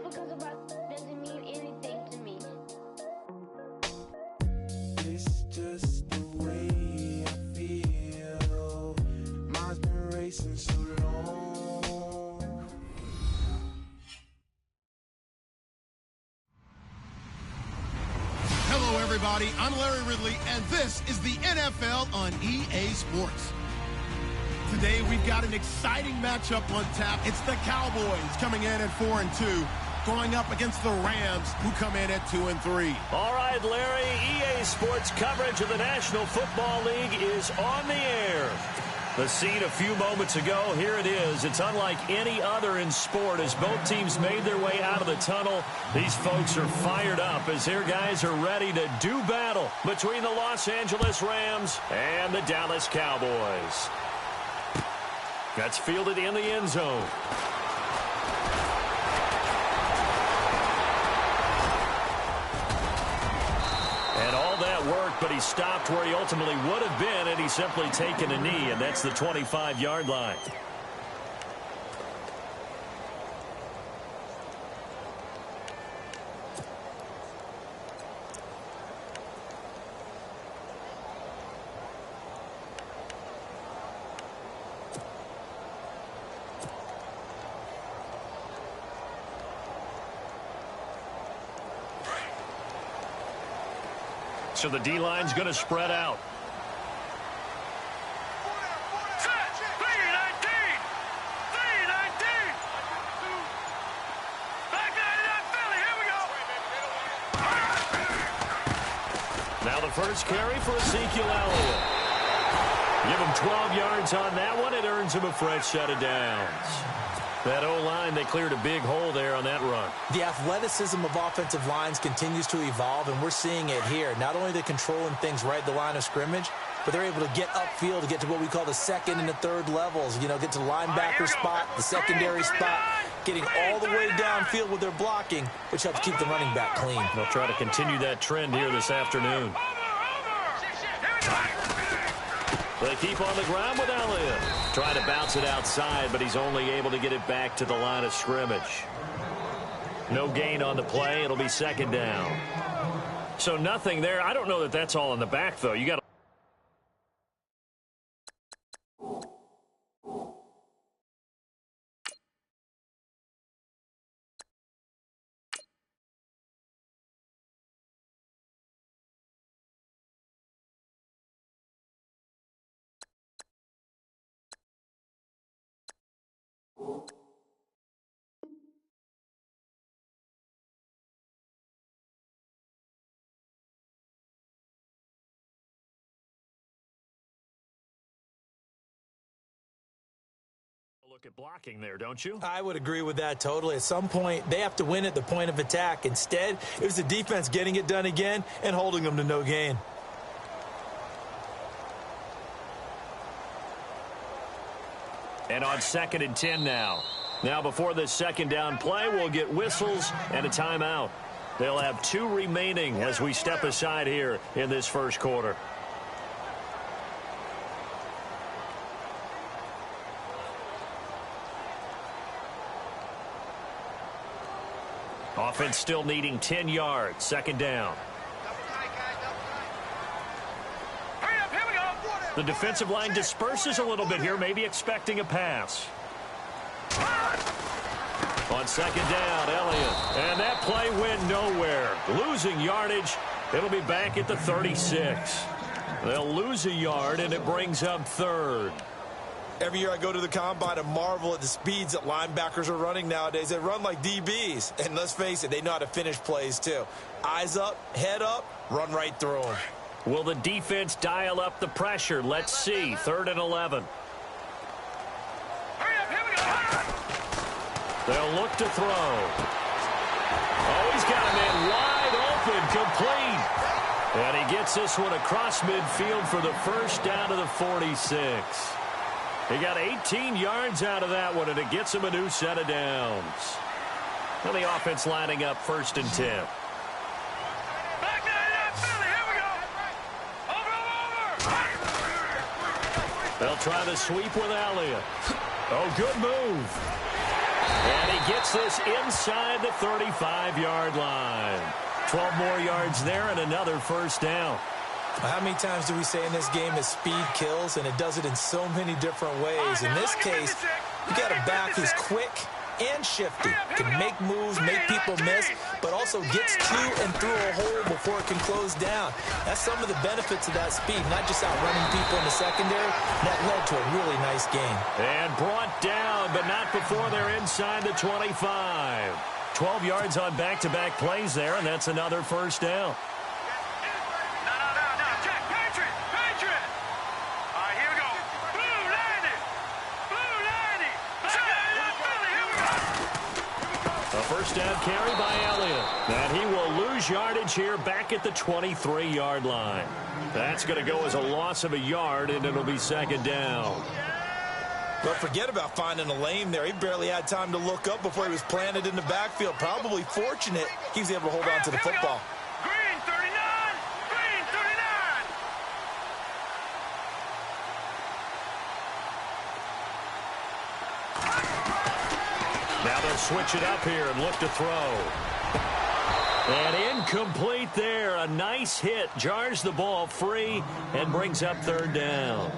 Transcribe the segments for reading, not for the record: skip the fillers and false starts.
because about doesn't mean anything to me. It's just the way I feel. Mine's been racing so long. Hello, everybody. I'm Larry Ridley, and this is the NFL on EA Sports. Today, we've got an exciting matchup on tap. It's the Cowboys coming in at 4-2, going up against the Rams, who come in at 2-3. All right, Larry, EA Sports coverage of the National Football League is on the air. The scene a few moments ago, here it is. It's unlike any other in sport as both teams made their way out of the tunnel. These folks are fired up as their guys are ready to do battle between the Los Angeles Rams and the Dallas Cowboys. That's fielded in the end zone. And all that worked, but he stopped where he ultimately would have been had he simply taken a knee, and that's the 25-yard line. So the D-line's going to spread out. Now the first carry for Ezekiel Elliott. Give him 12 yards on that one. It earns him a fresh set of downs. That O-line, they cleared a big hole there on that run. The athleticism of offensive lines continues to evolve, and we're seeing it here. Not only are they controlling things right at the line of scrimmage, but they're able to get upfield to get to what we call the second and the third levels. You know, get to the linebacker spot, the secondary spot, getting all the way downfield with their blocking, which helps keep the running back clean. They'll try to continue that trend here this afternoon. They keep on the ground with Elliott. Trying to bounce it outside, but he's only able to get it back to the line of scrimmage. No gain on the play. It'll be second down. So nothing there. I don't know that that's all in the back, though. You got to... Look at blocking there, don't you? I would agree with that totally. At some point, they have to win at the point of attack. Instead, it was the defense getting it done again and holding them to no gain. And on 2nd and 10 now. Now before this second down play, we'll get whistles and a timeout. They'll have 2 remaining as we step aside here in this first quarter. Offense still needing 10 yards. Second down. The defensive line disperses a little bit here, maybe expecting a pass. On second down, Elliott. And that play went nowhere. Losing yardage. It'll be back at the 36. They'll lose a yard, and it brings up third. Every year I go to the combine and marvel at the speeds that linebackers are running nowadays. They run like DBs. And let's face it, they know how to finish plays too. Eyes up, head up, run right through them. Will the defense dial up the pressure? Let's see. 3rd and 11. They'll look to throw. Oh, he's got a man wide open, complete. And he gets this one across midfield for the first down to the 46. He got 18 yards out of that one, and it gets him a new set of downs. And the offense lining up 1st and 10. They'll try the sweep with Elliott. Oh, good move. And he gets this inside the 35-yard line. 12 more yards there and another first down. How many times do we say in this game that speed kills, and it does it in so many different ways? In this case, you got a back who's quick and shifty, can make moves, make people miss, but also gets to and through a hole before it can close down. That's some of the benefits of that speed, not just outrunning people in the secondary. That led to a really nice game. And brought down, but not before they're inside the 25. 12 yards on back-to-back plays there, and that's another first down. First down carry by Elliott. And he will lose yardage here back at the 23-yard line. That's going to go as a loss of a yard, and it'll be second down. But forget about finding a lane there. He barely had time to look up before he was planted in the backfield. Probably fortunate he was able to hold on to the football. Green 39! Green 39! Now they'll switch it up here and look to throw. And incomplete there. A nice hit. Jars the ball free and brings up third down.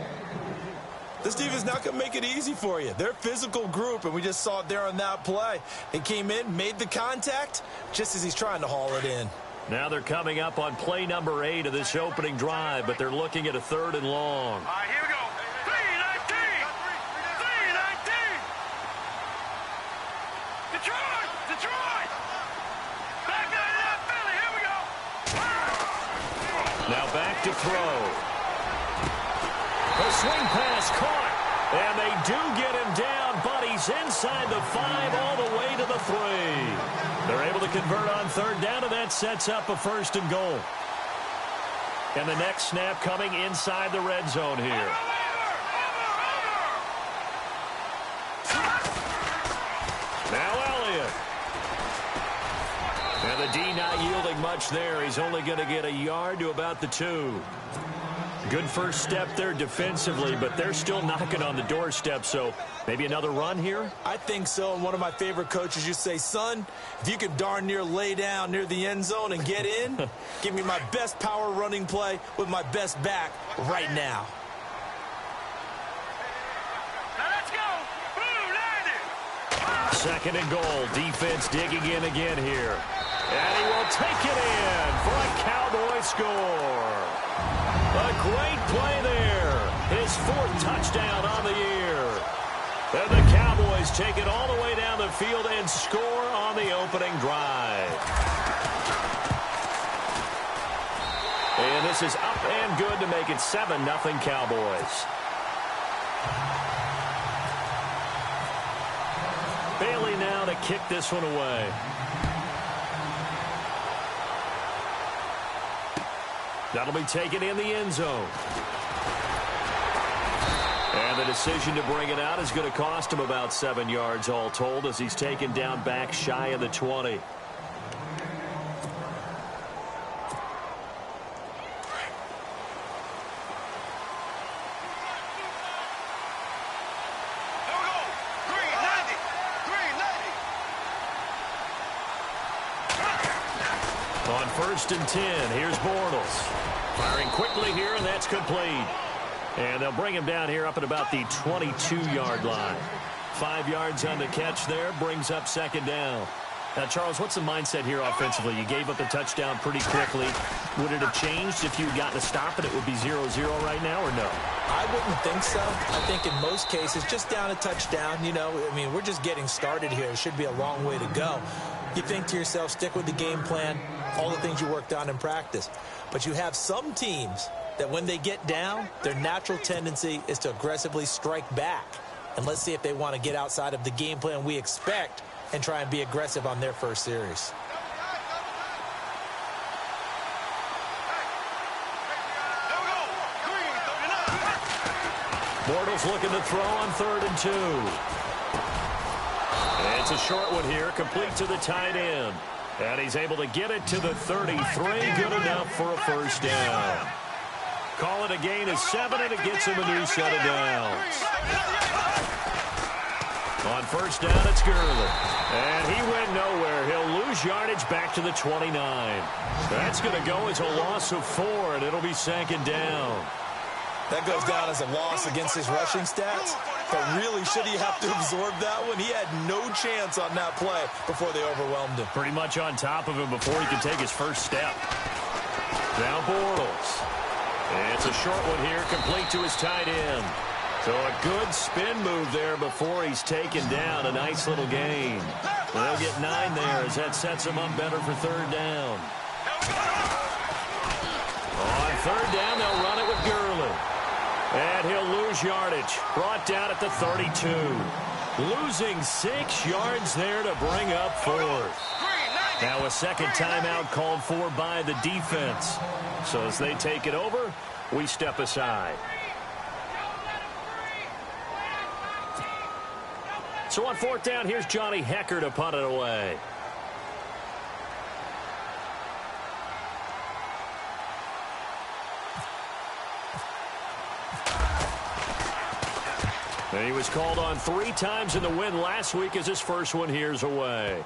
This defense not going to make it easy for you. They're a physical group, and we just saw it there on that play. They came in, made the contact, just as he's trying to haul it in. Now they're coming up on play number 8 of this opening drive, but they're looking at a third and long. All right, here we go. 3-19! 3-19! Detroit! Detroit! Back to that Philly. Here we go. Now back to throw. A swing pass caught. And they do get him down, but he's inside the 5 all the way to the 3. They're able to convert on third down, and that sets up a first and goal. And the next snap coming inside the red zone here. Now Elliott. And the D not yielding much there. He's only going to get a yard to about the 2. Good first step there defensively, but they're still knocking on the doorstep, so maybe another run here? I think so, and one of my favorite coaches used to say, son, if you can darn near lay down near the end zone and get in, give me my best power running play with my best back right now. Now let's go. Blue 90. Second and goal. Defense digging in again here. And he will take it in for a Cowboy score. A great play there. His 4th touchdown on the year. And the Cowboys take it all the way down the field and score on the opening drive. And this is up and good to make it 7-0 Cowboys. Bailey now to kick this one away. That'll be taken in the end zone. And the decision to bring it out is going to cost him about 7 yards all told as he's taken down back shy of the 20. On 1st and 10, here's Bortles. Firing quickly here, and that's complete. And they'll bring him down here up at about the 22-yard line. 5 yards on the catch there, brings up second down. Now, Charles, what's the mindset here offensively? You gave up a touchdown pretty quickly. Would it have changed if you had gotten a stop and it would be 0-0 right now, or no? I wouldn't think so. I think in most cases, just down a touchdown, you know, I mean, we're just getting started here. It should be a long way to go. You think to yourself, stick with the game plan, all the things you worked on in practice. But you have some teams that when they get down, their natural tendency is to aggressively strike back. And let's see if they want to get outside of the game plan we expect and try and be aggressive on their first series. Bortles looking to throw on 3rd and 2. And it's a short one here, complete to the tight end. And he's able to get it to the 33. Good enough for a first down. Call it a gain of 7, and it gets him a new set of downs. On first down, it's Gurley. And he went nowhere. He'll lose yardage back to the 29. That's going to go as a loss of 4, and it'll be second down. That goes down as a loss against his rushing stats. But really, should he have to absorb that one? He had no chance on that play before they overwhelmed him. Pretty much on top of him before he could take his first step. Now Bortles. It's a short one here, complete to his tight end. So a good spin move there before he's taken down. A nice little gain. They'll get 9 there as that sets him up better for third down. On third down, they'll run it with Gurley. And he'll lose yardage. Brought down at the 32. Losing 6 yards there to bring up 4th. Now a second timeout called for by the defense. So as they take it over, we step aside. So on fourth down, here's Johnny Hecker to punt it away. And he was called on 3 times in the win last week as his first one here's away.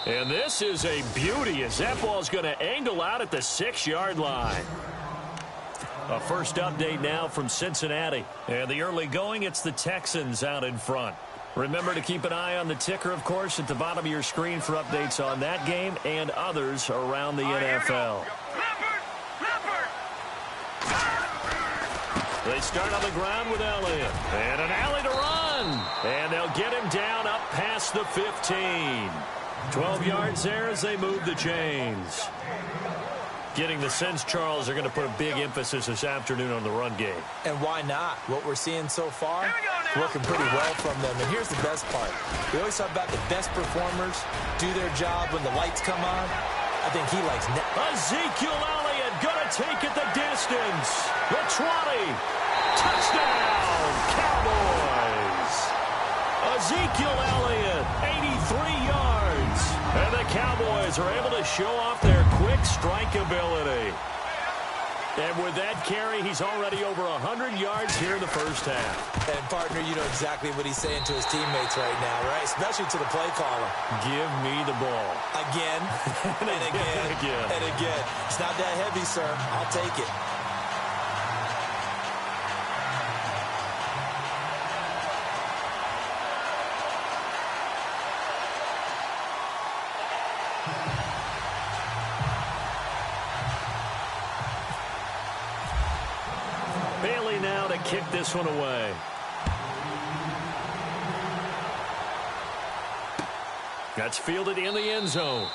And this is a beauty as that ball's going to angle out at the 6-yard line. A first update now from Cincinnati. And the early going, it's the Texans out in front. Remember to keep an eye on the ticker, of course, at the bottom of your screen for updates on that game and others around the NFL. They start on the ground with Elliott. And an alley to run. And they'll get him down up past the 15. 12 yards there as they move the chains. Getting the sense, Charles, they're going to put a big emphasis this afternoon on the run game. And why not? What we're seeing so far, working pretty well from them. And here's the best part. We always talk about the best performers do their job when the lights come on. I think he likes net. Ezekiel Elliott going to take it the distance. The 20. Touchdown, Cowboys. Ezekiel Elliott, 83 yards. And the Cowboys are able to show off their quick strike ability. And with that carry, he's already over 100 yards here in the first half. And, partner, you know exactly what he's saying to his teammates right now, right? Especially to the play caller. Give me the ball. Again, and again, and again. It's not that heavy, sir. I'll take it. Kick this one away. That's fielded in the end zone.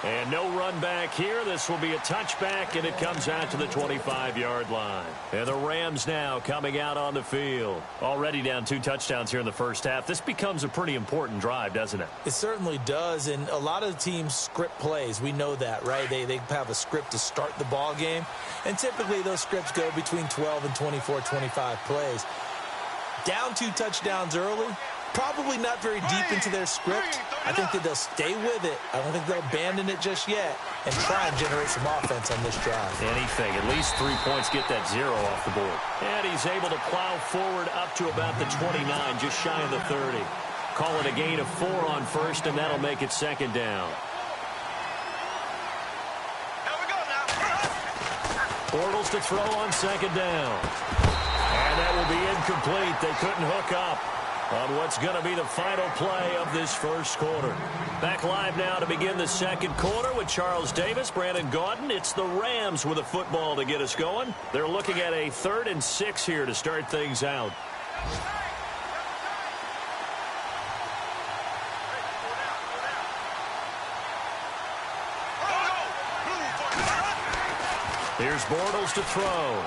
And no run back here. This will be a touchback, and it comes out to the 25-yard line. And the Rams now coming out on the field. Already down 2 touchdowns here in the first half. This becomes a pretty important drive, doesn't it? It certainly does, and a lot of teams script plays. We know that, right? They have a script to start the ball game, and typically those scripts go between 12 and 24, 25 plays. Down 2 touchdowns early. Probably not very deep into their script. I think that they'll stay with it. I don't think they'll abandon it just yet and try and generate some offense on this drive. Anything. At least 3 points, get that 0 off the board. And he's able to plow forward up to about the 29, just shy of the 30. Call it a gain of 4 on first, and that'll make it second down. Bortles to throw on second down. And that will be incomplete. They couldn't hook up on what's going to be the final play of this first quarter. Back live now to begin the second quarter with Charles Davis, Brandon Gaudin. It's the Rams with a football to get us going. They're looking at a 3rd and 6 here to start things out. Here's Bortles to throw.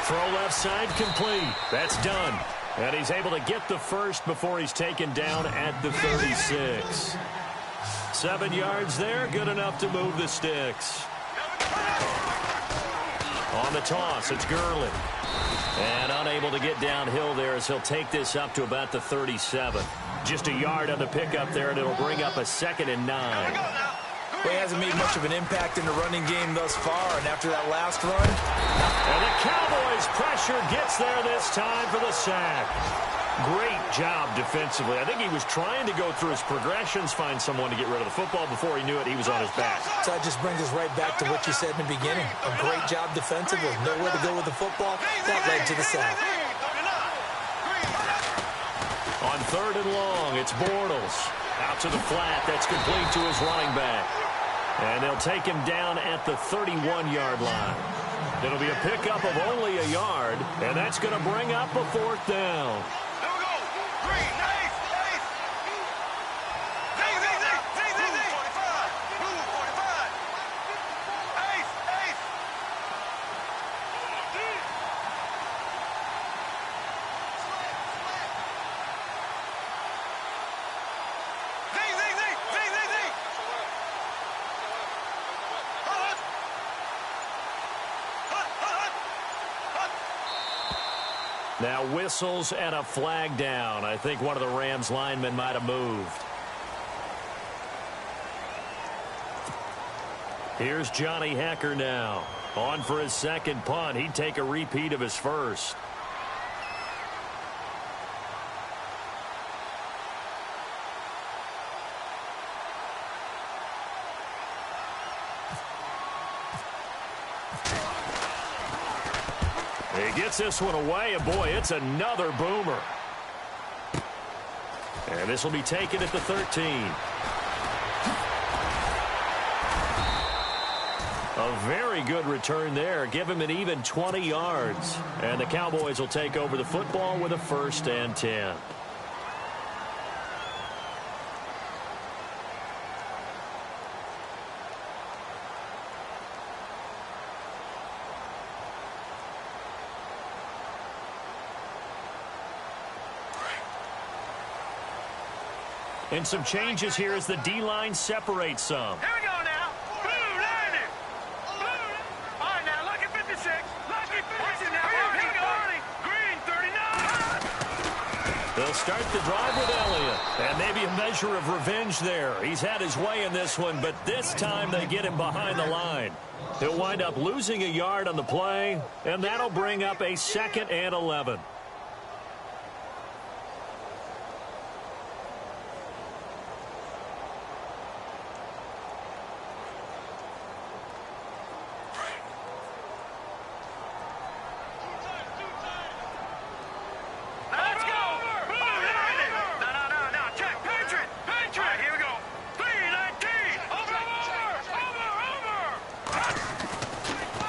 Throw left side complete. That's done. And he's able to get the first before he's taken down at the 36. 7 yards there, good enough to move the sticks. On the toss, it's Gurley. And unable to get downhill there as he'll take this up to about the 37. Just a yard on the pickup there, and it'll bring up a 2nd and 9. Well, he hasn't made much of an impact in the running game thus far, and after that last run. And the Cowboys' pressure gets there this time for the sack. Great job defensively. I think he was trying to go through his progressions, find someone to get rid of the football. Before he knew it, he was on his back. So that just brings us right back to what you said in the beginning. A great job defensively. Nowhere to go with the football. That led to the sack. On 3rd and long, it's Bortles. Out to the flat. That's complete to his running back. And they'll take him down at the 31-yard line. It'll be a pickup of only a yard, and that's going to bring up a 4th down. There we go. Green, nice, nice. Z. 45. Move, 45. Ace, ace. Z. Now whistles and a flag down. I think one of the Rams linemen might have moved. Here's Johnny Hecker now. On for his second punt. He'd take a repeat of his first. He gets this one away, and boy, it's another boomer. And this will be taken at the 13. A very good return there. Give him an even 20 yards. And the Cowboys will take over the football with a 1st and 10. And some changes here as the D-line separates some. Here we go now. Blue, landing. Blue. All right, now, lucky 56. Lucky 56. Now, here we go. Green, 39. They'll start the drive with Elliott. And maybe a measure of revenge there. He's had his way in this one, but this time they get him behind the line. He'll wind up losing a yard on the play, and that'll bring up a 2nd and 11.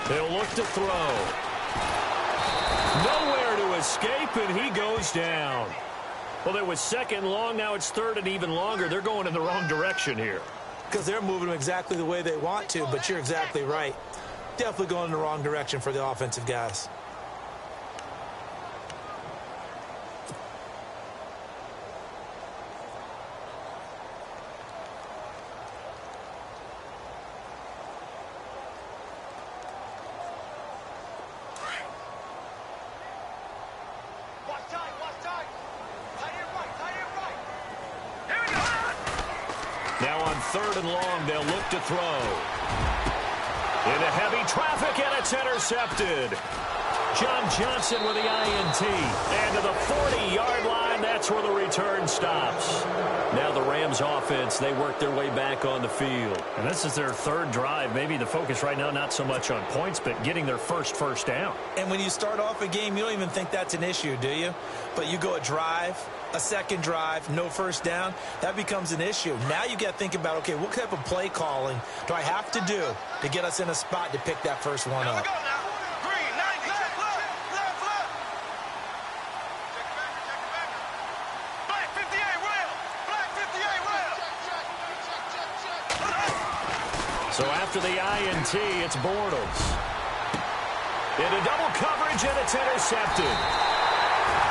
They'll look to throw. Nowhere to escape, and he goes down. Well, it was 2nd and long. Now it's 3rd and even longer. They're going in the wrong direction here. Because they're moving them exactly the way they want to, but you're exactly right. Definitely going in the wrong direction for the offensive guys. Now on 3rd and long, they'll look to throw. Into heavy traffic, and it's intercepted. John Johnson with the INT. And to the 40-yard line, that's where the return stops. Now the Rams offense, they work their way back on the field. And this is their 3rd drive. Maybe the focus right now not so much on points, but getting their first down. And when you start off a game, you don't even think that's an issue, do you? But you go a drive, a 2nd drive, no 1st down, that becomes an issue. Now you got to think about, okay, what type of play calling do I have to do to get us in a spot to pick that first one up? So after the INT, it's Bortles. Into double coverage, and it's intercepted.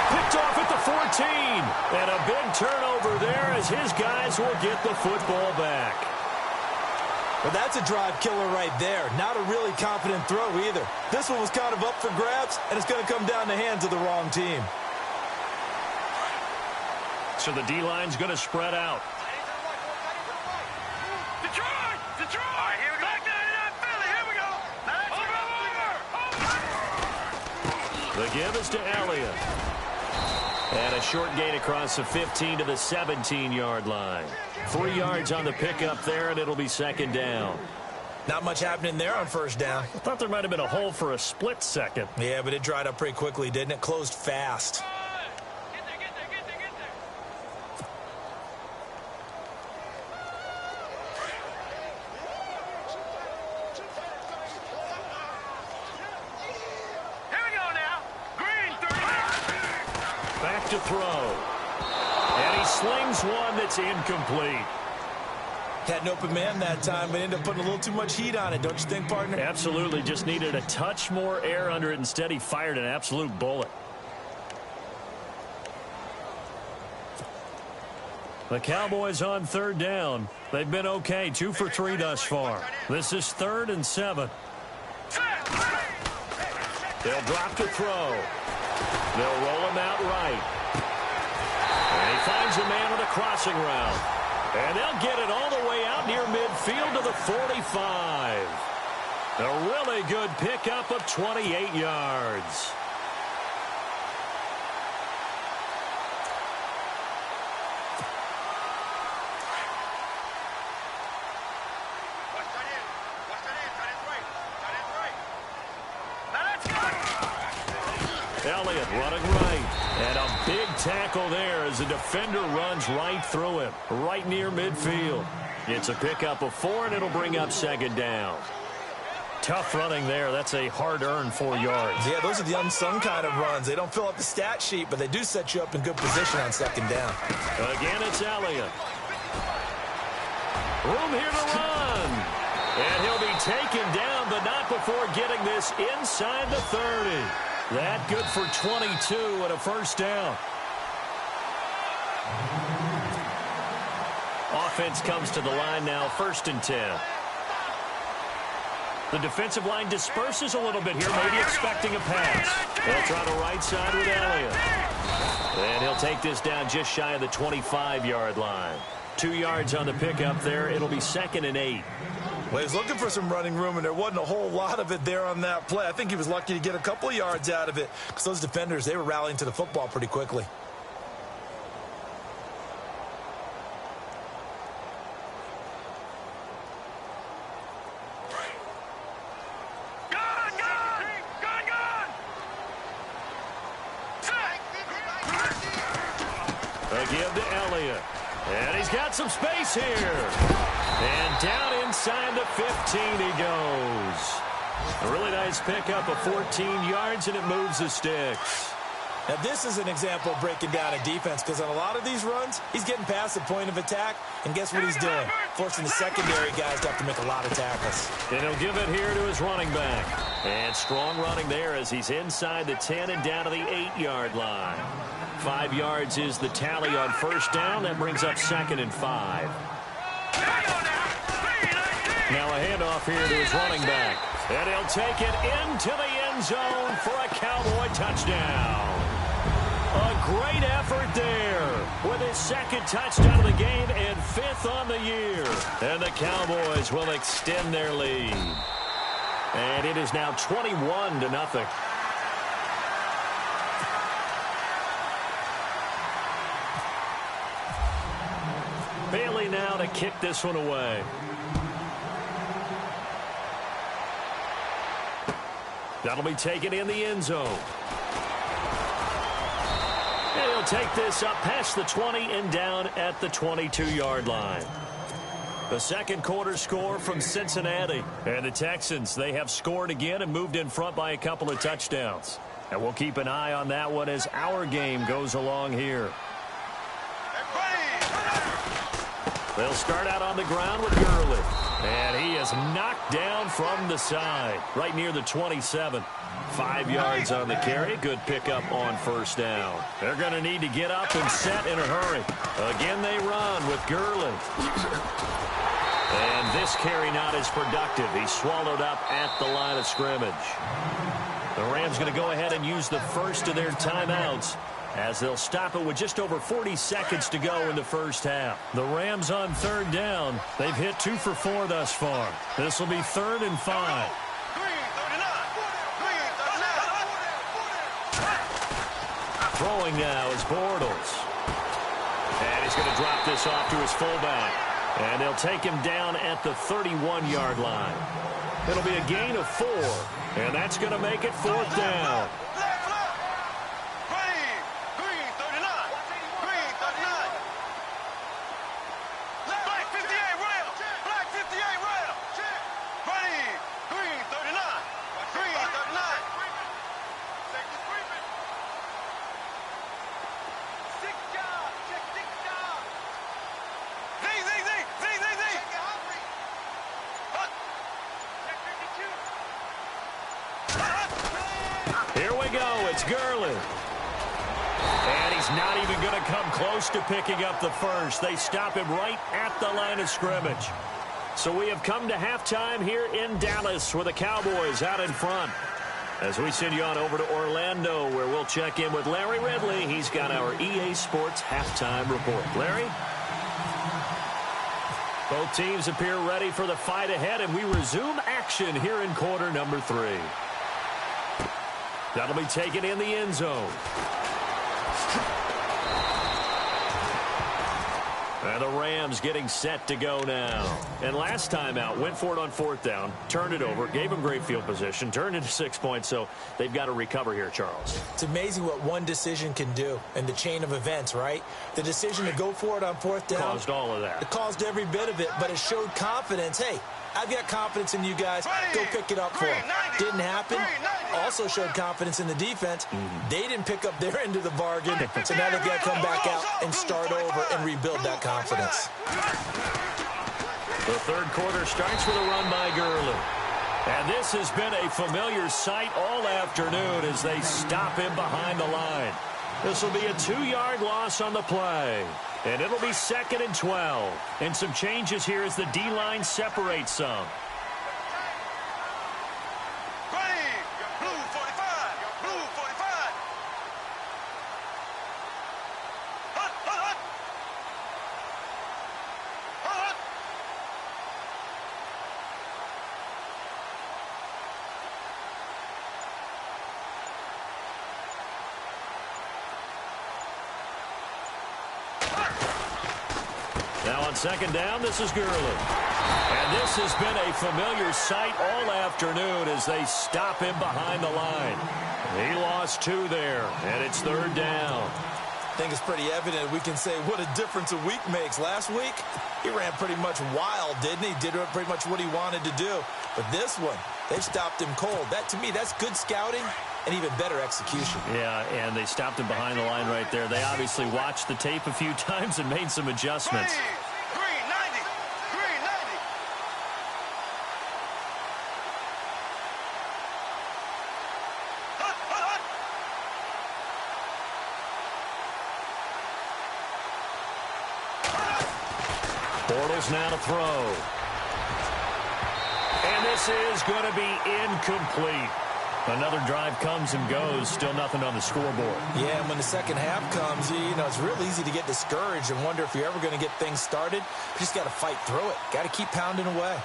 Picked off at the 14. And a big turnover there as his guys will get the football back. Well, that's a drive killer right there. Not a really confident throw either. This one was kind of up for grabs, and it's going to come down the hands of the wrong team. So the D-line's going to spread out. Detroit! All right, here we go. Back down in Philly. Here we go. Over. The give is to Elliott. And a short gain across the 15 to the 17-yard line. 3 yards on the pickup there, and it'll be second down. Not much happening there on first down. I thought there might have been a hole for a split second. Yeah, but it dried up pretty quickly, didn't it? Closed fast. Back to throw. And he slings one that's incomplete. Had an open man that time, but ended up putting a little too much heat on it, don't you think, partner? Absolutely. Just needed a touch more air under it. Instead, he fired an absolute bullet. The Cowboys on third down. They've been okay. 2 for 3 thus far. This is 3rd and 7. They'll drop to throw. They'll roll him out right. And he finds a man on the crossing route. And they'll get it all the way out near midfield to the 45. A really good pickup of 28 yards. Elliott running right. And a big tackle there as the defender runs right through him, right near midfield. It's a pickup of 4, and it'll bring up second down. Tough running there. That's a hard-earned 4 yards. Yeah, those are the unsung kind of runs. They don't fill up the stat sheet, but they do set you up in good position on second down. Again, it's Elliott. Room here to run. And he'll be taken down, but not before getting this inside the 30. That good for 22 and a first down. Offense comes to the line now, 1st and 10. The defensive line disperses a little bit here, maybe expecting a pass. They'll try the right side with Elliott. And he'll take this down just shy of the 25-yard line. 2 yards on the pickup there. It'll be 2nd and 8. Well, he was looking for some running room, and there wasn't a whole lot of it there on that play. I think he was lucky to get a couple of yards out of it because those defenders, they were rallying to the football pretty quickly. A give to Elliott. And he's got some space here. And down inside the 15 he goes. A really nice pickup of 14 yards, and it moves the sticks. Now, this is an example of breaking down a defense because on a lot of these runs, he's getting past the point of attack, and guess what he's doing? Forcing the secondary guys to have to make a lot of tackles. And he'll give it here to his running back. And strong running there as he's inside the 10 and down to the 8-yard line. 5 yards is the tally on first down. That brings up 2nd and 5. Now a handoff here to his running back. And he'll take it into the end zone for a Cowboy touchdown. A great effort there with his 2nd touchdown of the game and 5th on the year. And the Cowboys will extend their lead. And it is now 21-0. Bailey now to kick this one away. That'll be taken in the end zone. And he'll take this up past the 20 and down at the 22-yard line. The second quarter score from Cincinnati. And the Texans, they have scored again and moved in front by a couple of touchdowns. And we'll keep an eye on that one as our game goes along here. They'll start out on the ground with Gurley. And he is knocked down from the side, right near the 27. 5 yards on the carry. Good pickup on first down. They're going to need to get up and set in a hurry. Again, they run with Gurley. And this carry not as productive. He's swallowed up at the line of scrimmage. The Rams going to go ahead and use the first of their timeouts, as they'll stop it with just over 40 seconds to go in the first half. The Rams on third down. They've hit 2 for 4 thus far. This will be 3rd and 5. Throwing now is Bortles. And he's going to drop this off to his fullback. And they'll take him down at the 31-yard line. It'll be a gain of 4. And that's going to make it 4th down. It's Gurley. And he's not even going to come close to picking up the first. They stop him right at the line of scrimmage. So we have come to halftime here in Dallas with the Cowboys out in front. As we send you on over to Orlando, where we'll check in with Larry Ridley. He's got our EA Sports halftime report. Larry? Both teams appear ready for the fight ahead, and we resume action here in quarter number 3. That'll be taken in the end zone. And the Rams getting set to go now. And last time out, went for it on 4th down, turned it over, gave them great field position, turned into 6 points, so they've got to recover here, Charles. It's amazing what one decision can do in the chain of events, right? The decision to go for it on 4th down. Caused all of that. It caused every bit of it, but it showed confidence. Hey, I've got confidence in you guys. Go pick it up for them. Didn't happen. Also showed confidence in the defense. They didn't pick up their end of the bargain, so now they've got to come back out and start over and rebuild that confidence. The third quarter starts with a run by Gurley. And this has been a familiar sight all afternoon as they stop him behind the line. This will be a 2-yard loss on the play. And it'll be 2nd and 12. And some changes here as the D-line separates some. Now on 2nd down, this is Gurley. And this has been a familiar sight all afternoon as they stop him behind the line. He lost 2 there, and it's 3rd down. I think it's pretty evident we can say what a difference a week makes. Last week, he ran pretty much wild, didn't he? Did pretty much what he wanted to do. But this one, they've stopped him cold. That, to me, that's good scouting and even better execution. Yeah, and they stopped him behind the line right there. They obviously watched the tape a few times and made some adjustments. Bortles now to throw. And this is going to be incomplete. Another drive comes and goes. Still nothing on the scoreboard. Yeah, and when the second half comes, you know, it's real easy to get discouraged and wonder if you're ever going to get things started. You just got to fight through it. Got to keep pounding away.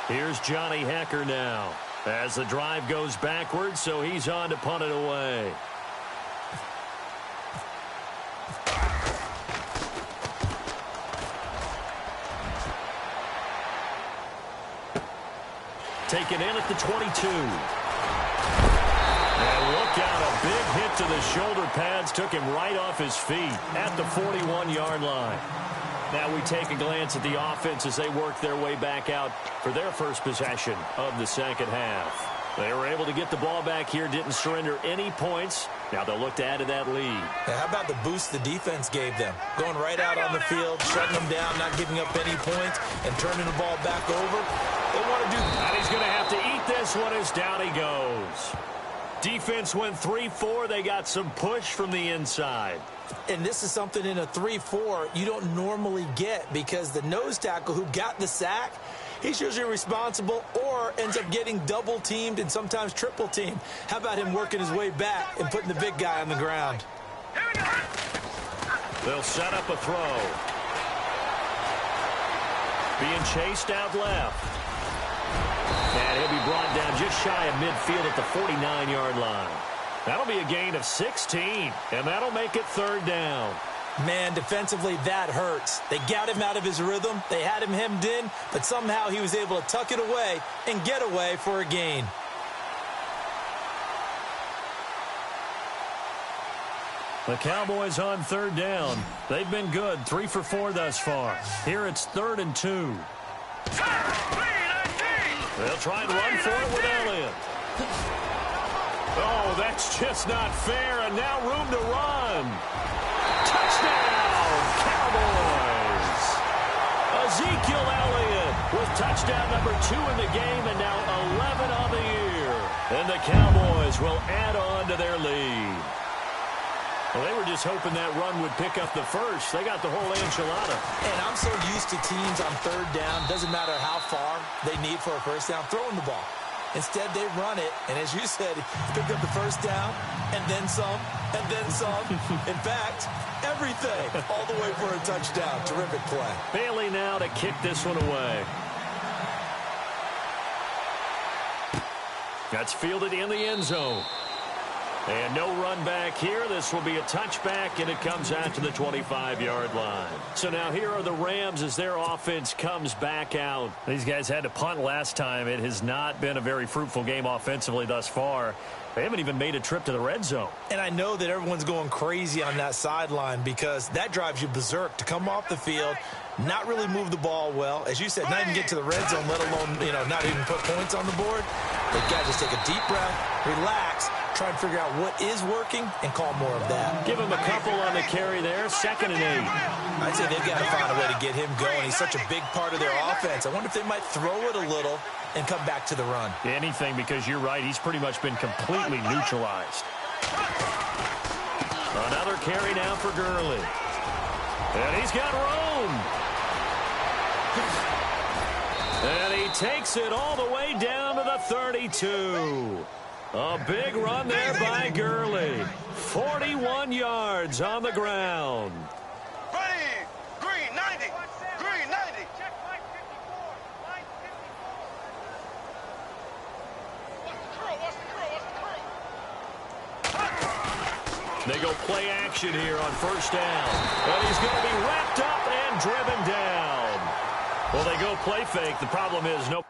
Here's Johnny Hecker now as the drive goes backwards, so he's on to punt it away. Taken in at the 22. And look out, a big hit to the shoulder pads. Took him right off his feet at the 41-yard line. Now we take a glance at the offense as they work their way back out for their first possession of the second half. They were able to get the ball back here, didn't surrender any points. Now they'll look to add to that lead. Now, how about the boost the defense gave them? Going right out on the field, shutting them down, not giving up any points, and turning the ball back over. They want to do that. And he's going to have to eat this one as down he goes. Defense went 3-4. They got some push from the inside. And this is something in a 3-4 you don't normally get because the nose tackle who got the sack, he's usually responsible or ends up getting double-teamed and sometimes triple-teamed. How about him working his way back and putting the big guy on the ground? They'll set up a throw. Being chased out left. And he'll be brought down just shy of midfield at the 49-yard line. That'll be a gain of 16, and that'll make it third down. Man, defensively, that hurts. They got him out of his rhythm. They had him hemmed in, but somehow he was able to tuck it away and get away for a gain. The Cowboys on third down. They've been good, 3 for 4 thus far. Here it's 3rd and 2. They'll try and run for it with Elliott. Oh, that's just not fair, and now room to run. Touchdown, Cowboys! Ezekiel Elliott with touchdown number 2 in the game, and now 11 on the year. And the Cowboys will add on to their lead. Well, they were just hoping that run would pick up the first. They got the whole enchilada. And I'm so used to teams on third down, doesn't matter how far they need for a first down, throwing the ball. Instead, they run it, and as you said, pick up the first down, and then some, and then some. In fact, everything, all the way for a touchdown. Terrific play. Bailey now to kick this one away. That's fielded in the end zone. And no run back here. This will be a touchback, and it comes out to the 25-yard line. So now here are the Rams as their offense comes back out. These guys had to punt last time. It has not been a very fruitful game offensively thus far. They haven't even made a trip to the red zone. And I know that everyone's going crazy on that sideline because that drives you berserk to come off the field, not really move the ball well. As you said, not even get to the red zone, let alone, not even put points on the board. They've got to just take a deep breath, relax, try and figure out what is working and call more of that. Give him a couple on the carry there, 2nd and 8. I'd say they've got to find a way to get him going. He's such a big part of their offense. I wonder if they might throw it a little and come back to the run. Anything, because you're right. He's pretty much been completely neutralized. Another carry now for Gurley. And he's got room. And he takes it all the way down to the 32. A big run there by Gurley. 41 yards on the ground. Ready, green 90, green 90. Check line 54, line 54. They go play action here on first down. And he's going to be wrapped up and driven down. Well, they go play fake. The problem is no.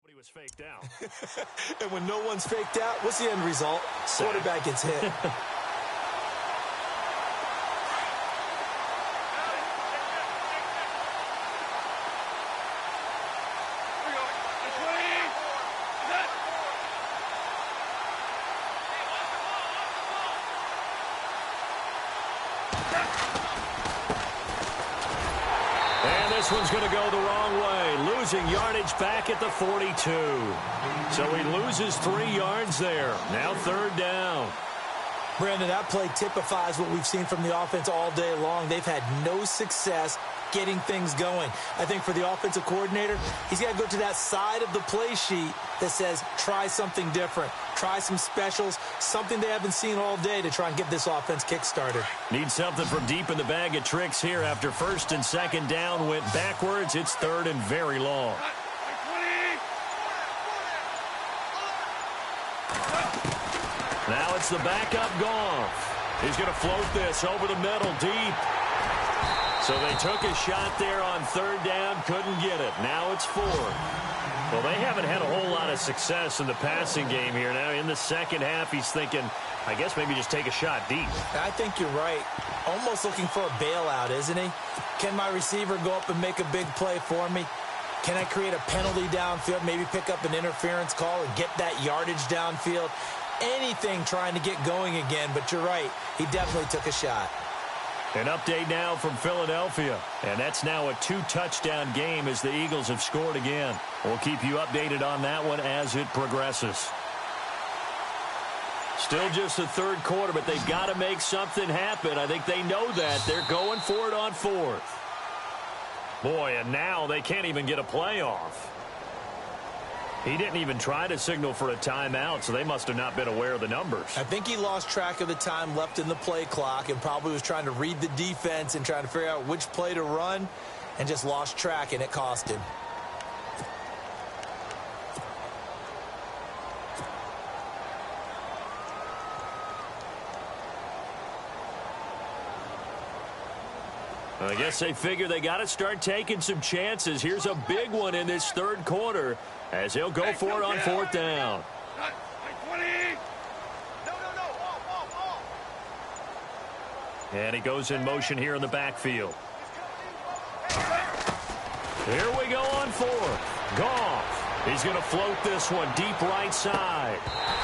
He was faked out. And when no one's faked out, what's the end result? Quarterback gets hit. This one's going to go the wrong way, losing yardage back at the 42. So he loses 3 yards there. Now 3rd down. Brandon, that play typifies what we've seen from the offense all day long. They've had no success getting things going. I think for the offensive coordinator, he's got to go to that side of the play sheet that says try something different. Try some specials, something they haven't seen all day to try and get this offense kick-started. Need something from deep in the bag of tricks here after 1st and 2nd down went backwards. It's 3rd and very long. Now it's the backup Goff. He's going to float this over the middle deep. So they took a shot there on 3rd down, couldn't get it. Now it's 4th. Well, they haven't had a whole lot of success in the passing game here. Now, in the second half, he's thinking, I guess maybe just take a shot deep. I think you're right. Almost looking for a bailout, isn't he? Can my receiver go up and make a big play for me? Can I create a penalty downfield, maybe pick up an interference call and get that yardage downfield? Anything trying to get going again, but you're right. He definitely took a shot. An update now from Philadelphia, and that's now a 2-touchdown game as the Eagles have scored again. We'll keep you updated on that one as it progresses. Still just the third quarter, but they've got to make something happen. I think they know that. They're going for it on fourth. Boy, and now they can't even get a play off. He didn't even try to signal for a timeout, so they must have not been aware of the numbers. I think he lost track of the time left in the play clock and probably was trying to read the defense and trying to figure out which play to run and just lost track, and it cost him. I guess they figure they got to start taking some chances. Here's a big one in this third quarter as he'll go for it on fourth down. And he goes in motion here in the backfield. Here we go on fourth. Goff. He's going to float this one deep right side.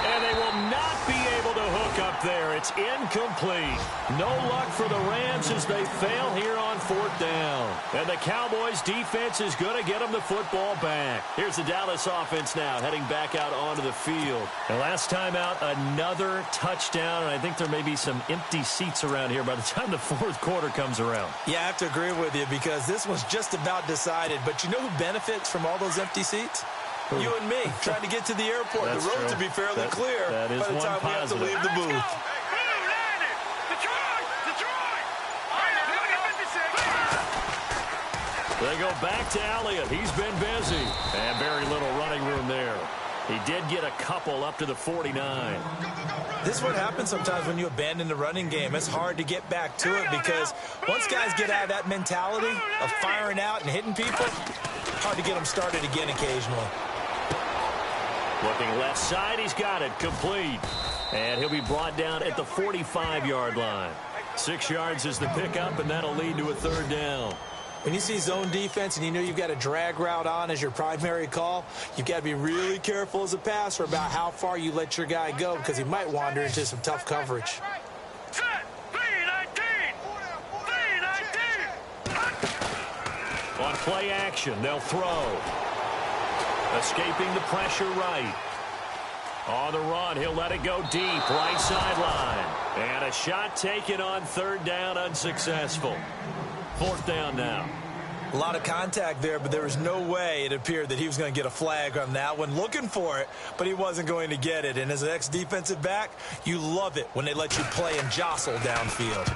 And they will not be able to hook up there. It's incomplete. No luck for the Rams as they fail here on fourth down. And the Cowboys defense is going to get them the football back. Here's the Dallas offense now heading back out onto the field. And last time out, another touchdown. And I think there may be some empty seats around here by the time the fourth quarter comes around. Yeah, I have to agree with you because this one's just about decided. But you know who benefits from all those empty seats? You and me, trying to get to the airport. That's the roads true. will be fairly clear that is by the time we have to leave the booth. They go back to Elliott. He's been busy. And very little running room there. He did get a couple up to the 49. This is what happens sometimes when you abandon the running game. It's hard to get back to it because once guys get out of that mentality of firing out and hitting people, hard to get them started again occasionally. Looking left side, he's got it. Complete. And he'll be brought down at the 45-yard line. 6 yards is the pickup, and that'll lead to a third down. When you see zone defense and you know you've got a drag route on as your primary call, you've got to be really careful as a passer about how far you let your guy go because he might wander into some tough coverage. On play action, they'll throw. Escaping the pressure right. On the run, he'll let it go deep, right sideline. And a shot taken on third down, unsuccessful. Fourth down now. A lot of contact there, but there was no way it appeared that he was going to get a flag on that one. Looking for it, but he wasn't going to get it. And as an ex-defensive back, you love it when they let you play and jostle downfield.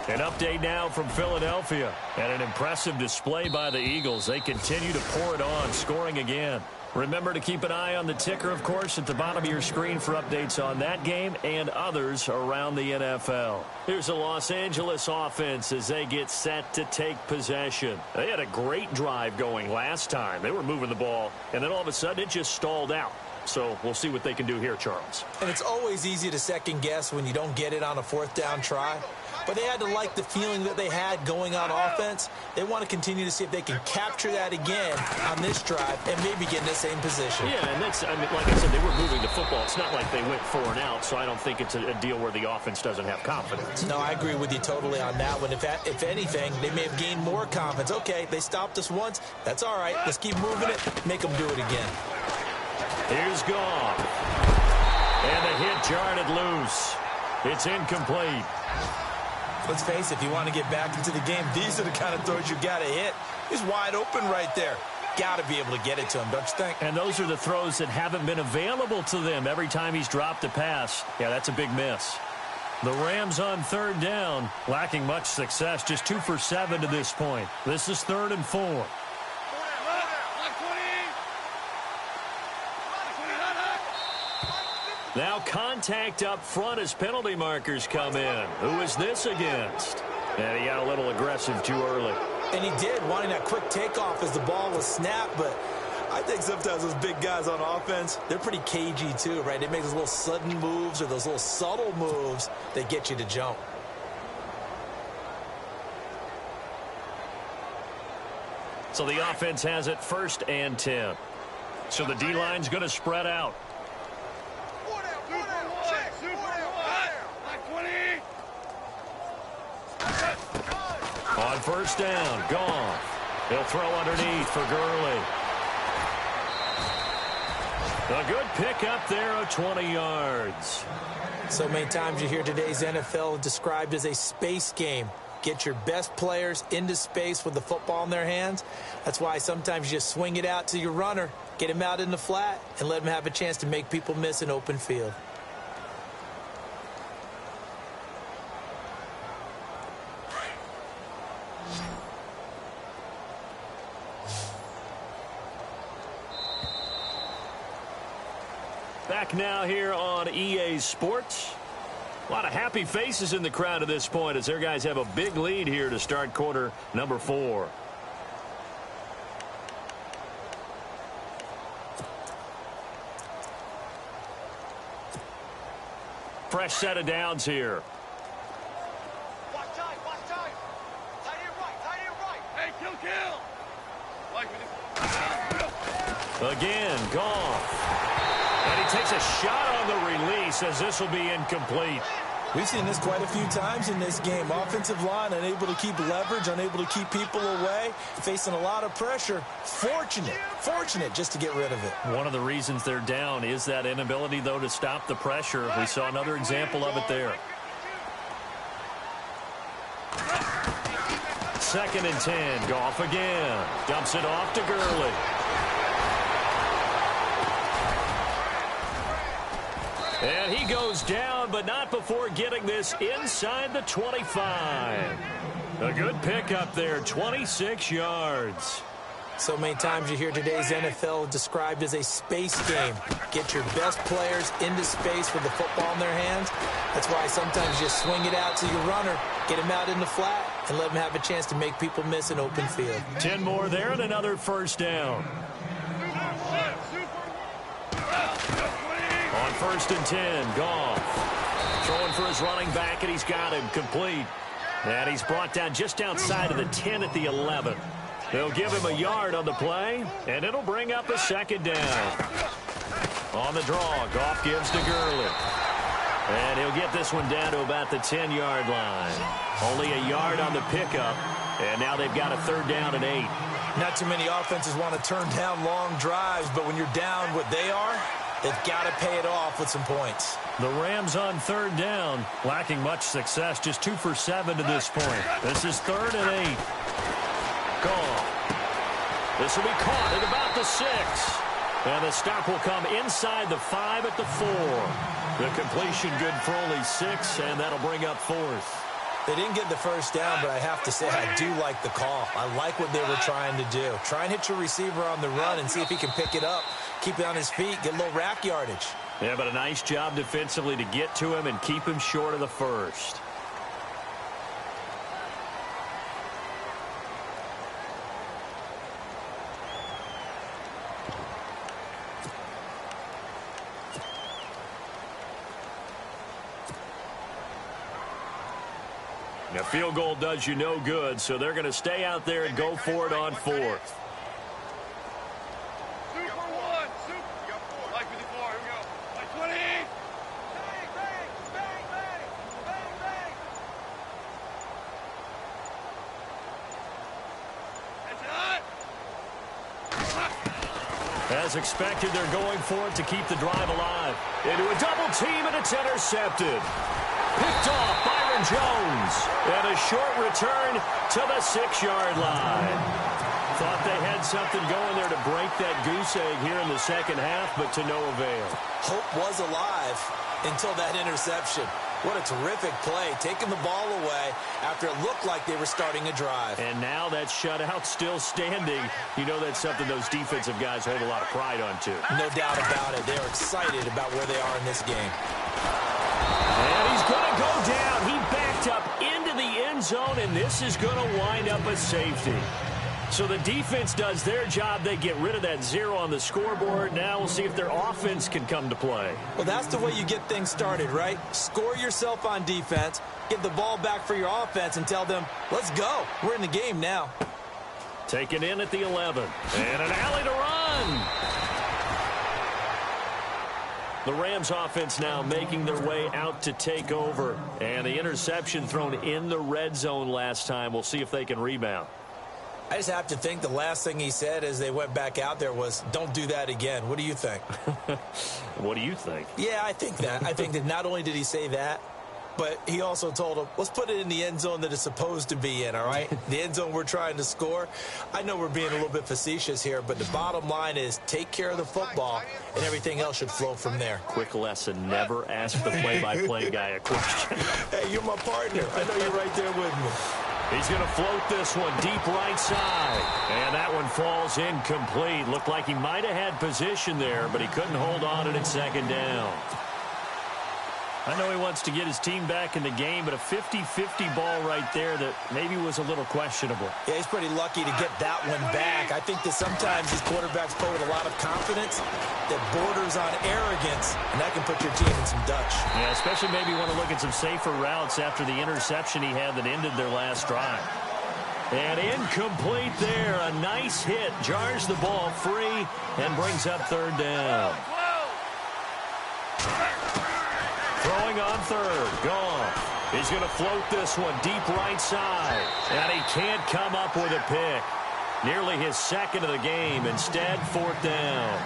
An update now from Philadelphia. And an impressive display by the Eagles. They continue to pour it on, scoring again. Remember to keep an eye on the ticker, of course, at the bottom of your screen for updates on that game and others around the NFL. Here's the Los Angeles offense as they get set to take possession. They had a great drive going last time. They were moving the ball, and then all of a sudden it just stalled out. So we'll see what they can do here, Charles. And it's always easy to second guess when you don't get it on a fourth down try. But they had to like the feeling that they had going on offense. They want to continue to see if they can capture that again on this drive and maybe get in the same position. Yeah, and that's, I mean, like I said, they were moving the football. It's not like they went 4 and out, so I don't think it's a deal where the offense doesn't have confidence. No, I agree with you totally on that one. If anything, they may have gained more confidence. Okay, they stopped us once. That's all right. Let's keep moving it. Make them do it again. Here's Goff. And the hit jarred it loose. It's incomplete. Let's face it, if you want to get back into the game, these are the kind of throws you got to hit. He's wide open right there. Got to be able to get it to him, don't you think? And those are the throws that haven't been available to them every time he's dropped a pass. Yeah, that's a big miss. The Rams on third down, lacking much success, just 2 for 7 to this point. This is 3rd and 4. Now contact up front as penalty markers come in. Who is this against? And he got a little aggressive too early. And he did, wanting that quick takeoff as the ball was snapped, but I think sometimes those big guys on offense, they're pretty cagey too, right? They make those little sudden moves or those little subtle moves that get you to jump. So the offense has it 1st and 10. So the D-line's going to spread out. On 1st down, Goff. He'll throw underneath for Gurley. A good pickup there of 20 yards. So many times you hear today's NFL described as a space game. Get your best players into space with the football in their hands. That's why sometimes you just swing it out to your runner, get him out in the flat, and let him have a chance to make people miss an open field. Back now here on EA Sports. A lot of happy faces in the crowd at this point as their guys have a big lead here to start quarter number 4. Fresh set of downs here. Watch time, watch time. Tight end right. Hey, kill. Again, Goff. And he takes a shot on the release as this will be incomplete. We've seen this quite a few times in this game. Offensive line unable to keep leverage, unable to keep people away, facing a lot of pressure. Fortunate just to get rid of it. One of the reasons they're down is that inability, though, to stop the pressure. We saw another example of it there. 2nd and 10. Goff again. Dumps it off to Gurley. And he goes down, but not before getting this inside the 25. A good pickup there, 26 yards. So many times you hear today's NFL described as a space game. Get your best players into space with the football in their hands. That's why sometimes you swing it out to your runner, get him out in the flat, and let him have a chance to make people miss an open field. 10 more there and another 1st down. On 1st and 10, Goff. Throwing for his running back, and he's got him complete. And he's brought down just outside of the 10 at the 11. They'll give him a yard on the play, and it'll bring up a 2nd down. On the draw, Goff gives to Gurley. And he'll get this one down to about the 10-yard line. Only a yard on the pickup, and now they've got a 3rd down and 8. Not too many offenses want to turn down long drives, but when you're down what they are, they've got to pay it off with some points. The Rams on 3rd down, lacking much success, just 2 for 7 to this point. This is 3rd and 8. Goff. This will be caught at about the 6. And the stop will come inside the 5 at the 4. The completion good for only 6, and that'll bring up 4th. They didn't get the 1st down, but I have to say I do like the call. I like what they were trying to do. Try and hit your receiver on the run and see if he can pick it up, keep it on his feet, get a little rack yardage. Yeah, but a nice job defensively to get to him and keep him short of the 1st. Now, field goal does you no good, so they're going to stay out there and go for it on 4th. Super 1. Super. Like 54. Here we go. Like 20. Bang, bang, bang, bang, bang, bang. That's it. As expected, they're going for it to keep the drive alive. Into a double team, and it's intercepted. Picked off Byron Jones. And a short return to the 6-yard line. Thought they had something going there to break that goose egg here in the 2nd half, but to no avail. Hope was alive until that interception. What a terrific play, taking the ball away after it looked like they were starting a drive. And now that shutout still standing. You know that's something those defensive guys hold a lot of pride on, too. No doubt about it. They're excited about where they are in this game. And he's going to go down. He backed up into the end zone, and this is going to wind up a safety. So the defense does their job. They get rid of that 0 on the scoreboard. Now we'll see if their offense can come to play. Well, that's the way you get things started, right? Score yourself on defense, get the ball back for your offense, and tell them, let's go. We're in the game now. Taken in at the 11. And an alley to run. The Rams offense now making their way out to take over. And the interception thrown in the red zone last time. We'll see if they can rebound. I just have to think the last thing he said as they went back out there was, don't do that again. What do you think? What do you think? Yeah, I think that. I think that not only did he say that, but he also told him, let's put it in the end zone that it's supposed to be in, all right? The end zone we're trying to score. I know we're being a little bit facetious here, but the bottom line is take care of the football, and everything else should flow from there. Quick lesson, never ask the play-by-play guy a question. Hey, you're my partner. I know you're right there with me. He's going to float this one deep right side. And that one falls incomplete. Looked like he might have had position there, but he couldn't hold on to it at second down. I know he wants to get his team back in the game, but a 50-50 ball right there that maybe was a little questionable. Yeah, he's pretty lucky to get that one back. I think that sometimes these quarterbacks play with a lot of confidence that borders on arrogance, and that can put your team in some Dutch. Yeah, especially maybe want to look at some safer routes after the interception he had that ended their last drive. And incomplete there. A nice hit. Jars the ball free and brings up third down. Throwing on third. Gone. He's going to float this one deep right side. And he can't come up with a pick. Nearly his second of the game. Instead, fourth down.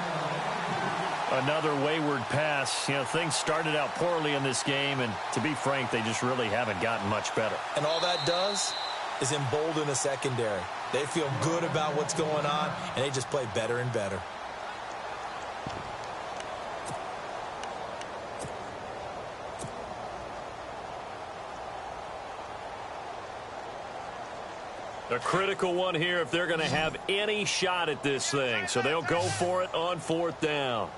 Another wayward pass. You know, things started out poorly in this game, and to be frank, they just really haven't gotten much better. And all that does is embolden a secondary. They feel good about what's going on, and they just play better and better. A critical one here if they're going to have any shot at this thing. So they'll go for it on fourth down.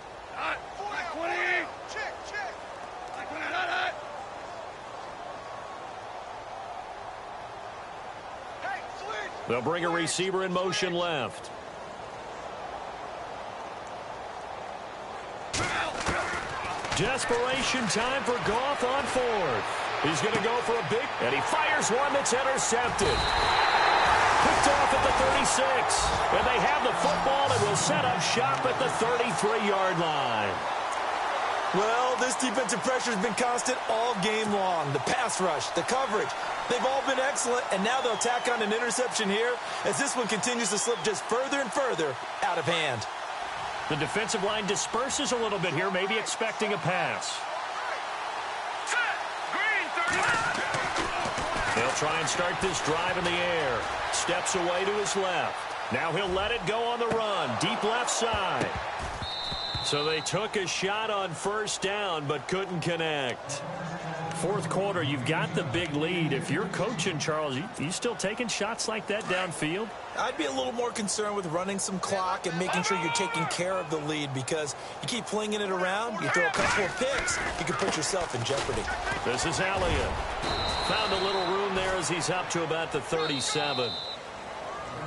They'll bring a receiver in motion left. Desperation time for Goff on fourth. He's going to go for a big, and he fires one that's intercepted. Picked off at the 36. And they have the football and will set up shop at the 33-yard line. Well, this defensive pressure has been constant all game long. The pass rush, the coverage, they've all been excellent, and now they'll tack on an interception here as this one continues to slip just further and further out of hand. The defensive line disperses a little bit here, maybe expecting a pass. They'll try and start this drive in the air. Steps away to his left. Now he'll let it go on the run. Deep left side. So they took a shot on first down but couldn't connect. Fourth quarter, you've got the big lead. If you're coaching, Charles, you still taking shots like that downfield? I'd be a little more concerned with running some clock and making sure you're taking care of the lead, because you keep flinging it around, you throw a couple of picks, you can put yourself in jeopardy. This is Elliott. Found a little room there as he's up to about the 37.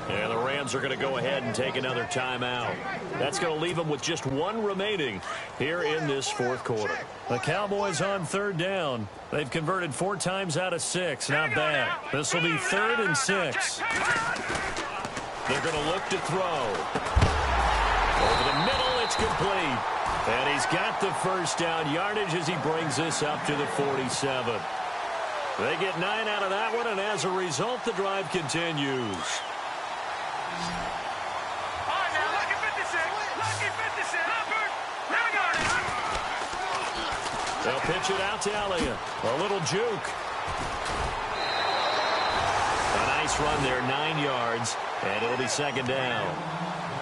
And the Rams are going to go ahead and take another timeout. That's going to leave them with just one remaining here in this fourth quarter. The Cowboys on third down. They've converted 4 times out of 6. Not bad. This will be 3rd and 6. They're going to look to throw. Over the middle, it's complete. And he's got the first down yardage as he brings this up to the 47. They get 9 out of that one, and as a result, the drive continues. They'll pitch it out to Elliott. A little juke. A nice run there, 9 yards, and it'll be second down.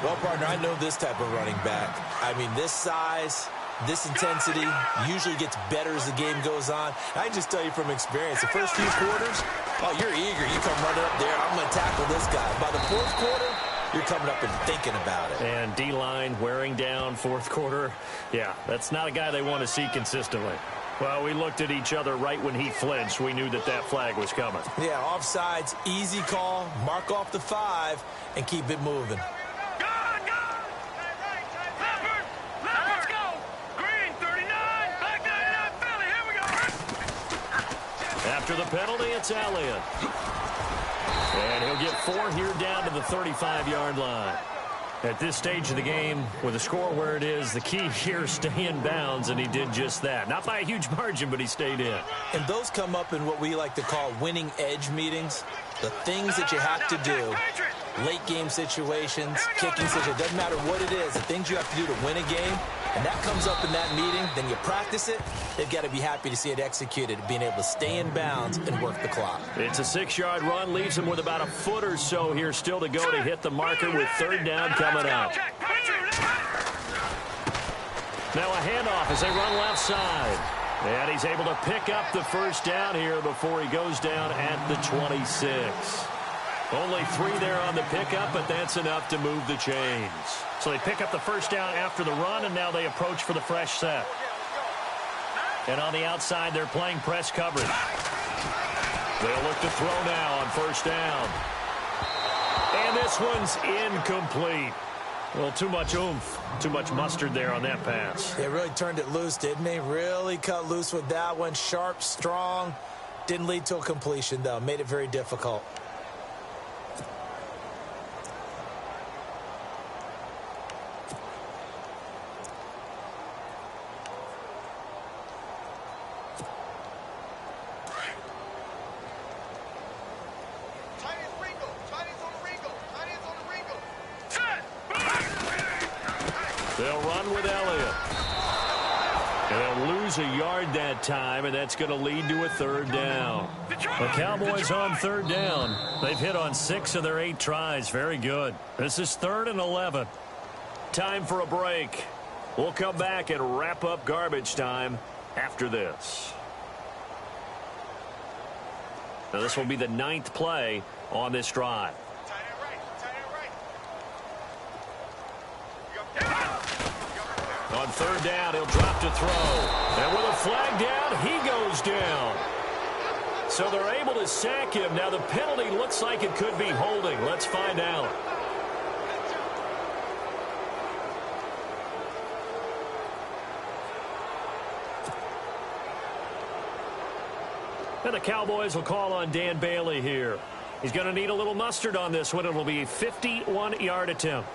Well, partner, I know this type of running back. I mean, this size, this intensity usually gets better as the game goes on. I can just tell you from experience, the first few quarters, oh, you're eager. You come running up there, I'm going to tackle this guy. By the fourth quarter, you're coming up and thinking about it. And D-line wearing down fourth quarter. Yeah, that's not a guy they want to see consistently. Well, we looked at each other right when he flinched. We knew that that flag was coming. Yeah, offsides, easy call, mark off the 5, and keep it moving. Let's go. Green, 39. Black 99, Philly. Here we go. After the penalty, it's Elliott. And he'll get 4 here down to the 35-yard line. At this stage of the game, with the score where it is, the key here is stay in bounds, and he did just that. Not by a huge margin, but he stayed in. And those come up in what we like to call winning edge meetings. The things that you have to do, late game situations, kicking situations, doesn't matter what it is, the things you have to do to win a game, and that comes up in that meeting, then you practice it, they've got to be happy to see it executed, being able to stay in bounds and work the clock. It's a 6-yard run, leaves him with about a foot or so here still to go to hit the marker with 3rd down coming up. Now a handoff as they run left side. And he's able to pick up the 1st down here before he goes down at the 26. Only 3 there on the pickup, but that's enough to move the chains. So they pick up the 1st down after the run, and now they approach for the fresh set. And on the outside, they're playing press coverage. They'll look to throw now on 1st down. And this one's incomplete. Well, too much oomph, too much mustard there on that pass. They really turned it loose, didn't they? Really cut loose with that one. Sharp, strong. Didn't lead to a completion, though. Made it very difficult. They'll run with Elliott. And they'll lose a yard that time, and that's going to lead to a 3rd down. The Cowboys on 3rd down. They've hit on 6 of their 8 tries. Very good. This is 3rd and 11. Time for a break. We'll come back and wrap up garbage time after this. Now, this will be the 9th play on this drive. On 3rd down, he'll drop to throw. And with a flag down, he goes down. So they're able to sack him. Now the penalty looks like it could be holding. Let's find out. And the Cowboys will call on Dan Bailey here. He's going to need a little mustard on this one. It'll be a 51-yard attempt.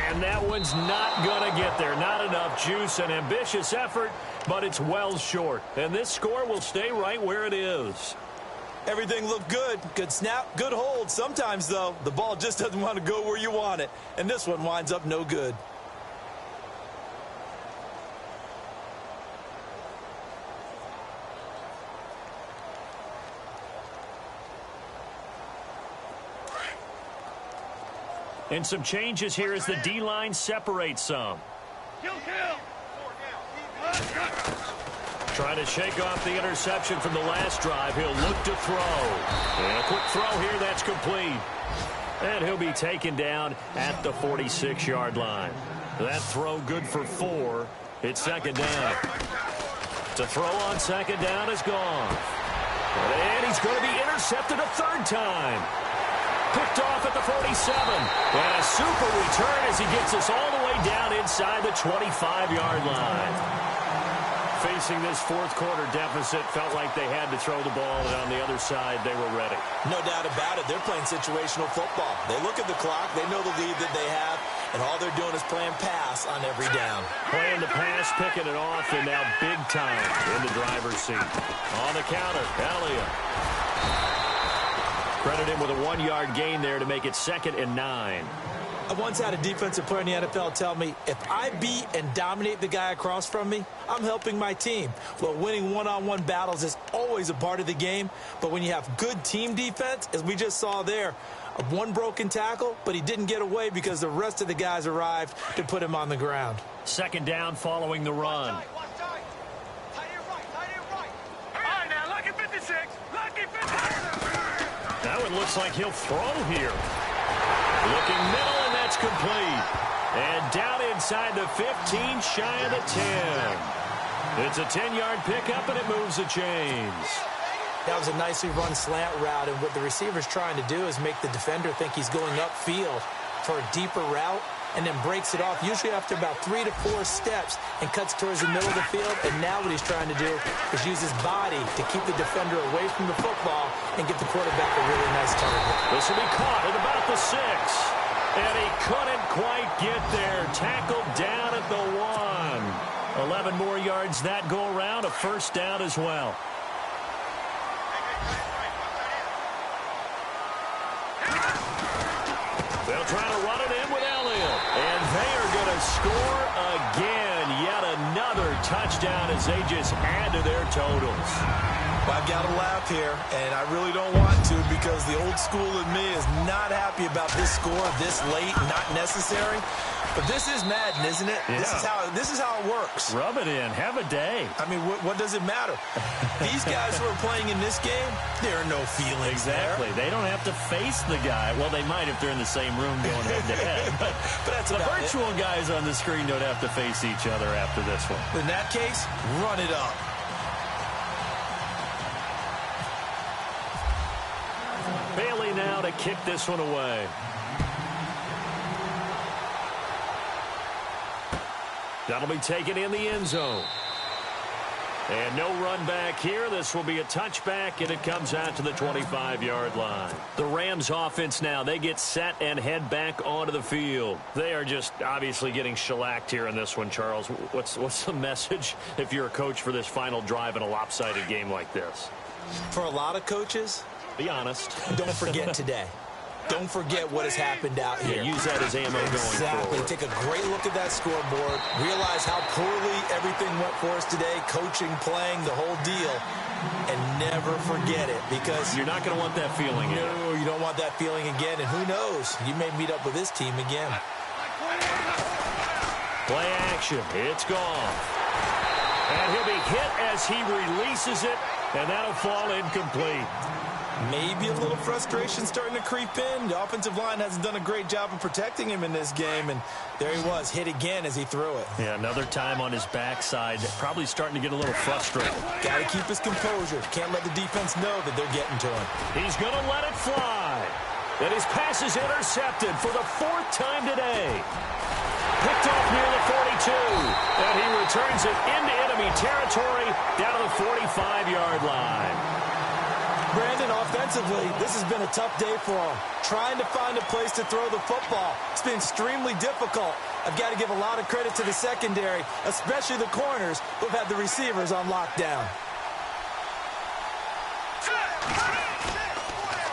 And that one's not going to get there. Not enough juice. An ambitious effort, but it's well short. And this score will stay right where it is. Everything looked good. Good snap, good hold. Sometimes, though, the ball just doesn't want to go where you want it. And this one winds up no good. And some changes here as the D-line separates some. Trying to shake off the interception from the last drive. He'll look to throw. And a quick throw here, that's complete. And he'll be taken down at the 46-yard line. That throw good for 4. It's 2nd down. To throw on 2nd down is gone. And he's going to be intercepted a 3rd time. Picked off at the 47. And a super return as he gets us all the way down inside the 25-yard line. Facing this 4th quarter deficit, felt like they had to throw the ball, and on the other side, they were ready. No doubt about it. They're playing situational football. They look at the clock. They know the lead that they have, and all they're doing is playing pass on every down. Playing the pass, picking it off, and now big time in the driver's seat. On the counter, Elliott. Credit him with a 1-yard gain there to make it 2nd and 9. I once had a defensive player in the NFL tell me, if I beat and dominate the guy across from me, I'm helping my team. Well, winning one-on-one battles is always a part of the game, but when you have good team defense, as we just saw there, one broken tackle, but he didn't get away because the rest of the guys arrived to put him on the ground. 2nd down following the run. That one looks like he'll throw here. Looking middle, and that's complete. And down inside the 15, shy of the 10. It's a 10-yard pickup, and it moves the chains. That was a nicely run slant route, and what the receiver's trying to do is make the defender think he's going upfield for a deeper route, and then breaks it off, usually after about 3 to 4 steps, and cuts towards the middle of the field. And now what he's trying to do is use his body to keep the defender away from the football and get the quarterback a really nice target. This will be caught at about the 6. And he couldn't quite get there. Tackled down at the 1. 11 more yards that go around, a first down as well. They'll try to run it in with Elliott. And they are going to score again. Yet another touchdown as they just add to their totals. Well, I've got to laugh here, and I really don't want to because the old school in me is not happy about this score this late, not necessary. But this is Madden, isn't it? Yeah. This is how it works. Rub it in. Have a day. I mean, what does it matter? These guys who are playing in this game, there are no feelings Exactly. there. They don't have to face the guy. Well, they might if they're in the same room going head-to-head. But that's the about virtual guys on the screen don't have to face each other after this one. In that case, run it up. Bailey now to kick this one away. That'll be taken in the end zone. And no run back here. This will be a touchback, and it comes out to the 25-yard line. The Rams offense now, they get set and head back onto the field. They are just obviously getting shellacked here in this one, Charles. What's the message if you're a coach for this final drive in a lopsided game like this? For a lot of coaches, be honest. Don't forget today. Don't forget what has happened out here. Yeah, use that as ammo going forward. Take a great look at that scoreboard. Realize how poorly everything went for us today. Coaching, playing, the whole deal. And never forget it, because you're not going to want that feeling again. No, you don't want that feeling again. And who knows? You may meet up with this team again. Play action. It's gone. And he'll be hit as he releases it. And that'll fall incomplete. Maybe a little frustration starting to creep in. The offensive line hasn't done a great job of protecting him in this game, and there he was, hit again as he threw it. Yeah, another time on his backside, probably starting to get a little frustrated. Got to keep his composure. Can't let the defense know that they're getting to him. He's going to let it fly. And his pass is intercepted for the 4th time today. Picked off near the 42, and he returns it into enemy territory down to the 45-yard line. Brandon, offensively, this has been a tough day for him. Trying to find a place to throw the football. It's been extremely difficult. I've got to give a lot of credit to the secondary, especially the corners who've had the receivers on lockdown.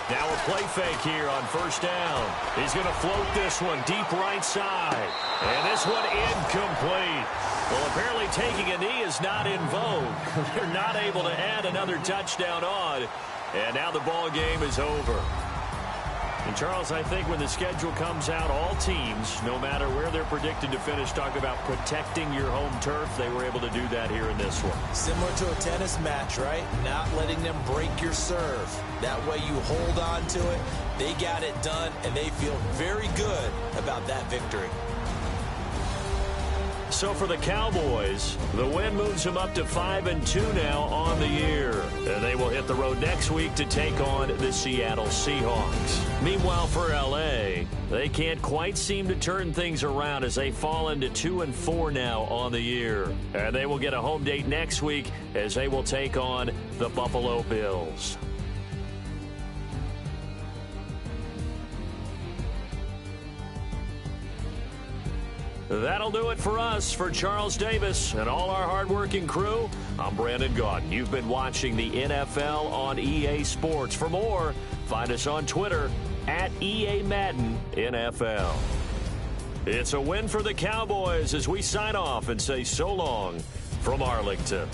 Now a play fake here on first down. He's going to float this one deep right side. And this one incomplete. Well, apparently taking a knee is not in vogue. They're not able to add another touchdown on. And now the ball game is over. And, Charles, I think when the schedule comes out, all teams, no matter where they're predicted to finish, talk about protecting your home turf. They were able to do that here in this one. Similar to a tennis match, right? Not letting them break your serve. That way you hold on to it. They got it done, and they feel very good about that victory. So for the Cowboys, the win moves them up to 5-2 now on the year. And they will hit the road next week to take on the Seattle Seahawks. Meanwhile, for L.A., they can't quite seem to turn things around as they fall into 2-4 now on the year. And they will get a home date next week as they will take on the Buffalo Bills. That'll do it for us. For Charles Davis and all our hardworking crew, I'm Brandon Gaudin. You've been watching the NFL on EA Sports. For more, find us on Twitter at EA Madden NFL. It's a win for the Cowboys as we sign off and say so long from Arlington.